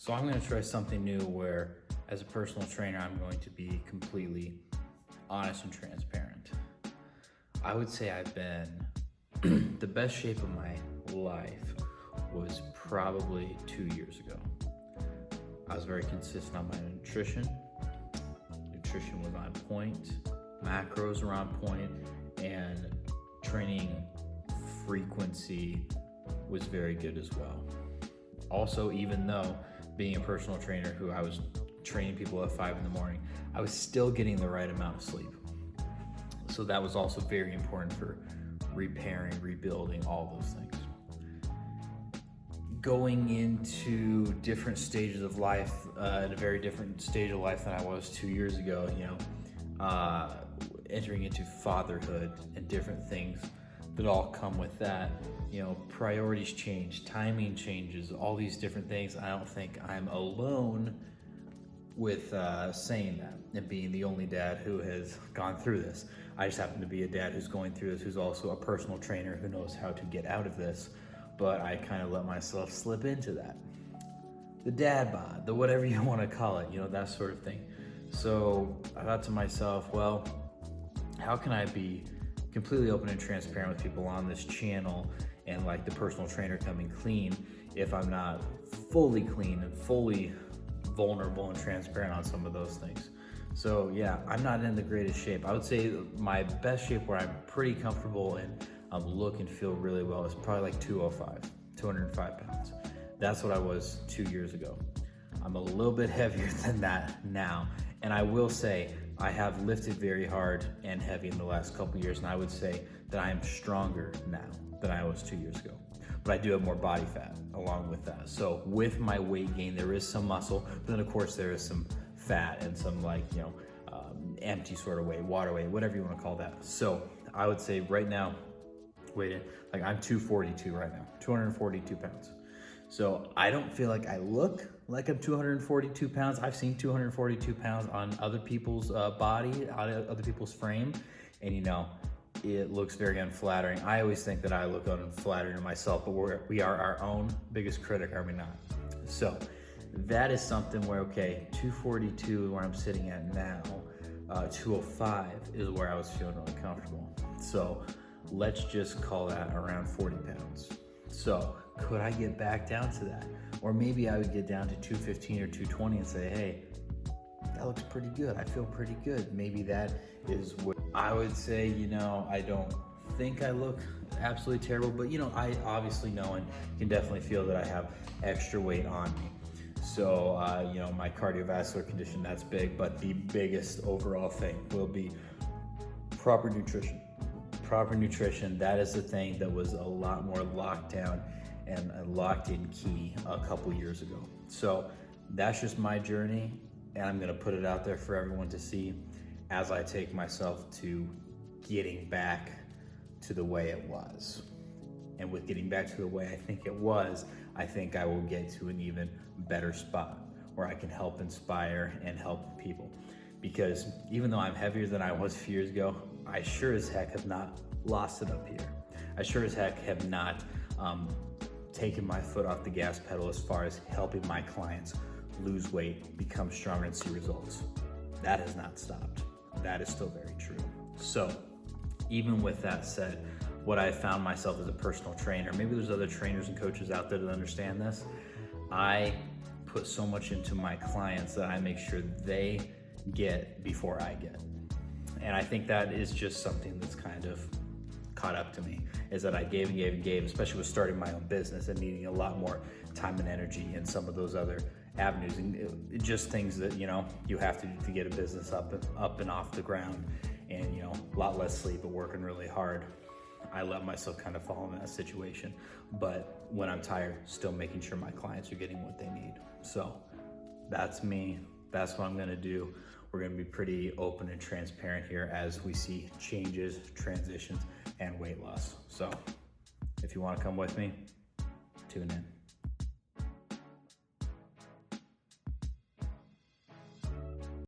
So I'm going to try something new where, as a personal trainer, I'm going to be completely honest and transparent. I would say I've been the best shape of my life was probably 2 years ago. I was very consistent on my nutrition. Nutrition was on point, macros were on point, and training frequency was very good as well. Also, even though being a personal trainer who I was training people at 5 in the morning, I was still getting the right amount of sleep. So that was also very important for repairing, rebuilding, all those things. Going into different stages of life, at a very different stage of life than I was 2 years ago, entering into fatherhood and different things that all come with that. Priorities change, timing changes, all these different things. I don't think I'm alone with saying that and being the only dad who has gone through this. I just happen to be a dad who's going through this, who's also a personal trainer who knows how to get out of this, but I kind of let myself slip into that. The dad bod, the whatever you want to call it, that sort of thing. So I thought to myself, well, how can I be completely open and transparent with people on this channel and like the personal trainer coming clean if I'm not fully clean and fully vulnerable and transparent on some of those things. So yeah, I'm not in the greatest shape. I would say my best shape where I'm pretty comfortable and look and feel really well is probably like 205 pounds. That's what I was 2 years ago. I'm a little bit heavier than that now. And I will say I have lifted very hard and heavy in the last couple of years. And I would say that I am stronger now than I was 2 years ago. But I do have more body fat along with that. So with my weight gain, there is some muscle, but then of course there is some fat and some empty sort of weight, water weight, whatever you want to call that. So I would say right now, I'm 242 right now, 242 pounds. So I don't feel like I look like I'm 242 pounds. I've seen 242 pounds on other people's body, on other people's frame, and it looks very unflattering. I always think that I look unflattering to myself, but we are our own biggest critic, are we not? So that is something where, 242 where I'm sitting at now, 205 is where I was feeling really comfortable. So let's just call that around 40 pounds. So could I get back down to that? Or maybe I would get down to 215 or 220 and say, hey, that looks pretty good. I feel pretty good. Maybe that is what I would say. I don't think I look absolutely terrible, but I obviously know and can definitely feel that I have extra weight on me. So, my cardiovascular condition, that's big, but the biggest overall thing will be proper nutrition. Proper nutrition, that is the thing that was a lot more locked down and a locked in key a couple years ago. So that's just my journey, and I'm gonna put it out there for everyone to see as I take myself to getting back to the way it was. And with getting back to the way I think it was, I think I will get to an even better spot where I can help inspire and help people. Because even though I'm heavier than I was a few years ago, I sure as heck have not lost it up here. I sure as heck have not taken my foot off the gas pedal as far as helping my clients lose weight, become stronger, and see results. That has not stopped. That is still very true. So even with that said, what I found myself as a personal trainer, maybe there's other trainers and coaches out there that understand this, I put so much into my clients that I make sure they get before I get. And I think that is just something that's kind of caught up to me, is that I gave and gave and gave, especially with starting my own business and needing a lot more time and energy in some of those other avenues, and just things that you have to do to get a business up and off the ground, and a lot less sleep and working really hard. I let myself kind of fall in that situation, but when I'm tired, still making sure my clients are getting what they need. So that's me. That's what I'm gonna do. We're gonna be pretty open and transparent here as we see changes, transitions, and weight loss. So if you wanna come with me, tune in.